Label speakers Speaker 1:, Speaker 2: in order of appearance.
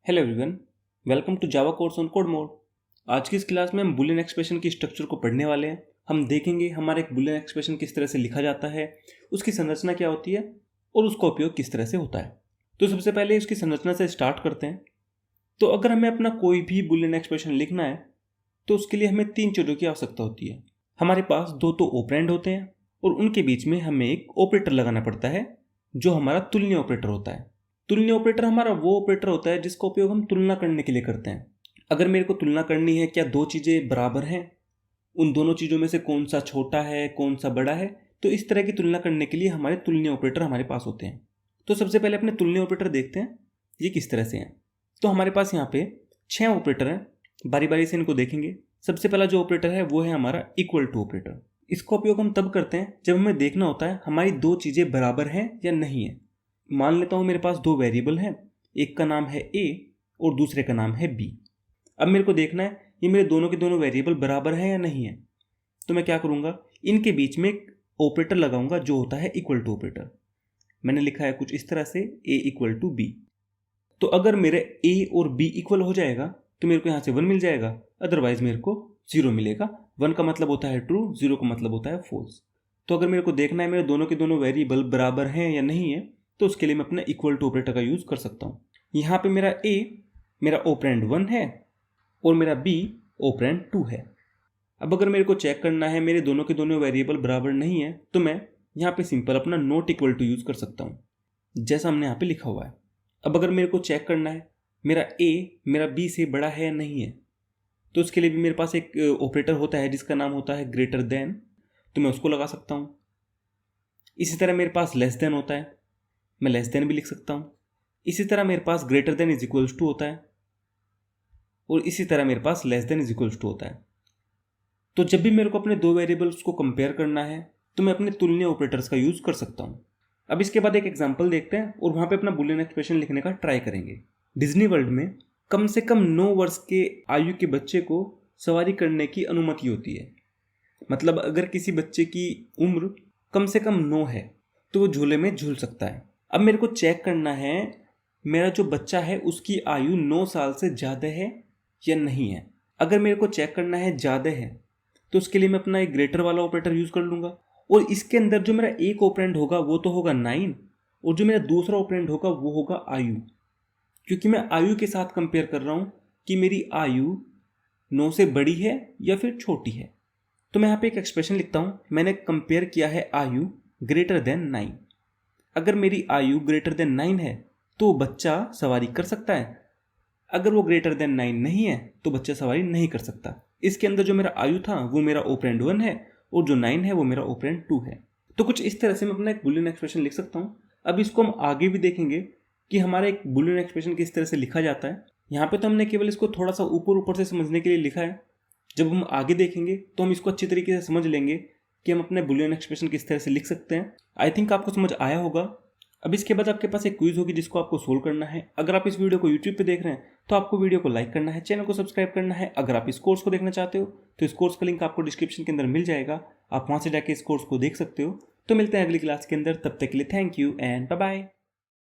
Speaker 1: Hello everyone, welcome to Java course on code mode. आज की इस क्लास में हम बुलियन एक्सप्रेशन की स्ट्रक्चर को पढ़ने वाले हैं। हम देखेंगे हमारा एक बुलियन एक्सप्रेशन किस तरह से लिखा जाता है, उसकी संरचना क्या होती है और उसका उपयोग किस तरह से होता है। तो सबसे पहले उसकी संरचना से स्टार्ट करते हैं। तो अगर हमें अपना कोई भी बुलियन एक्सप्रेशन लिखना है तो उसके लिए हमें तीन चीज़ों की आवश्यकता होती है। हमारे पास दो तो ऑपरेंड होते हैं और उनके बीच में हमें एक ऑपरेटर लगाना पड़ता है जो हमारा तुलनीय ऑपरेटर होता है। तुलनीय ऑपरेटर हमारा वो ऑपरेटर होता है जिसका उपयोग हम तुलना करने के लिए करते हैं। अगर मेरे को तुलना करनी है क्या दो चीज़ें बराबर हैं, उन दोनों चीज़ों में से कौन सा छोटा है कौन सा बड़ा है, तो इस तरह की तुलना करने के लिए हमारे तुलनीय ऑपरेटर हमारे पास होते हैं। तो सबसे पहले अपने तुलनीय ऑपरेटर देखते हैं ये किस तरह से हैं। तो हमारे पास यहाँ पे 6 ऑपरेटर हैं, बारी बारी से इनको देखेंगे। सबसे पहला जो ऑपरेटर है वो है हमारा इक्वल टू ऑपरेटर। इसका उपयोग हम तब करते हैं जब हमें देखना होता है हमारी दो चीज़ें बराबर हैं या नहीं है। मान लेता हूँ मेरे पास दो वेरिएबल हैं, एक का नाम है ए और दूसरे का नाम है बी। अब मेरे को देखना है ये मेरे दोनों के दोनों वेरिएबल बराबर हैं या नहीं है। तो मैं क्या करूँगा, इनके बीच में एक ऑपरेटर लगाऊंगा जो होता है इक्वल टू ऑपरेटर। मैंने लिखा है कुछ इस तरह से ए इक्वल टू बी। तो अगर मेरे ए और बी इक्वल हो जाएगा तो मेरे को यहाँ से 1 मिल जाएगा, अदरवाइज मेरे को 0 मिलेगा। 1 का मतलब होता है ट्रू, 0 का मतलब होता है फॉल्स। तो अगर मेरे को देखना है मेरे दोनों के दोनों वेरिएबल बराबर हैं या नहीं है तो उसके लिए मैं अपना इक्वल टू ऑपरेटर का यूज़ कर सकता हूँ। यहाँ पे मेरा ए मेरा ऑपरेंड 1 है और मेरा बी ऑपरेंड 2 है। अब अगर मेरे को चेक करना है मेरे दोनों के दोनों वेरिएबल बराबर नहीं है तो मैं यहाँ पे सिंपल अपना नॉट इक्वल टू यूज़ कर सकता हूँ, जैसा हमने यहाँ पे लिखा हुआ है। अब अगर मेरे को चेक करना है मेरा ए मेरा बी से बड़ा है या नहीं है तो उसके लिए भी मेरे पास एक ऑपरेटर होता है जिसका नाम होता है ग्रेटर देन, तो मैं उसको लगा सकता हूँ। इसी तरह मेरे पास लेस देन होता है, मैं लेस देन भी लिख सकता हूँ। इसी तरह मेरे पास greater than is equals to होता है और इसी तरह मेरे पास less than is equals to होता है। तो जब भी मेरे को अपने दो वेरिएबल्स को कंपेयर करना है तो मैं अपने तुलनीय ऑपरेटर्स का यूज़ कर सकता हूँ। अब इसके बाद एक एग्जांपल देखते हैं और वहाँ पे अपना बुलियन एक्सप्रेशन लिखने का ट्राई करेंगे। डिज्नी वर्ल्ड में कम से कम 9 वर्ष के आयु के बच्चे को सवारी करने की अनुमति होती है। मतलब अगर किसी बच्चे की उम्र कम से कम 9 है तो वो झूले में झूल सकता है। अब मेरे को चेक करना है मेरा जो बच्चा है उसकी आयु 9 साल से ज़्यादा है या नहीं है। अगर मेरे को चेक करना है ज़्यादा है तो उसके लिए मैं अपना एक ग्रेटर वाला ऑपरेटर यूज़ कर लूँगा और इसके अंदर जो मेरा एक ऑपरेंड होगा वो तो होगा 9 और जो मेरा दूसरा ऑपरेंड होगा वो होगा आयु, क्योंकि मैं आयु के साथ कंपेयर कर रहा हूँ कि मेरी आयु 9 से बड़ी है या फिर छोटी है। तो मैं यहाँ पे एक एक्सप्रेशन लिखता हूँ, मैंने कंपेयर किया है आयु ग्रेटर देन 9। अगर मेरी आयु ग्रेटर देन 9 है तो बच्चा सवारी कर सकता है, अगर वो ग्रेटर देन 9 नहीं है तो बच्चा सवारी नहीं कर सकता। इसके अंदर जो मेरा आयु था वो मेरा ऑपरेंड 1 है और जो 9 है वो मेरा ऑपरेंड 2 है। तो कुछ इस तरह से मैं अपना एक बुलियन एक्सप्रेशन लिख सकता हूँ। अब इसको हम आगे भी देखेंगे कि हमारा एक बुलियन एक्सप्रेशन किस तरह से लिखा जाता है। यहाँ पे तो हमने केवल इसको थोड़ा सा ऊपर ऊपर से समझने के लिए लिखा है, जब हम आगे देखेंगे तो हम इसको अच्छी तरीके से समझ लेंगे कि हम अपने बुलियन एक्सप्रेशन किस तरह से लिख सकते हैं। आई थिंक आपको समझ आया होगा। अब इसके बाद आपके पास एक क्विज होगी जिसको आपको सोल्व करना है। अगर आप इस वीडियो को यूट्यूब पे देख रहे हैं तो आपको वीडियो को लाइक करना है, चैनल को सब्सक्राइब करना है। अगर आप इस कोर्स को देखना चाहते हो तो इस कोर्स का लिंक आपको डिस्क्रिप्शन के अंदर मिल जाएगा, आप वहाँ से जाके इस कोर्स को देख सकते हो। तो मिलते हैं अगली क्लास के अंदर, तब तक के लिए thank you and bye bye.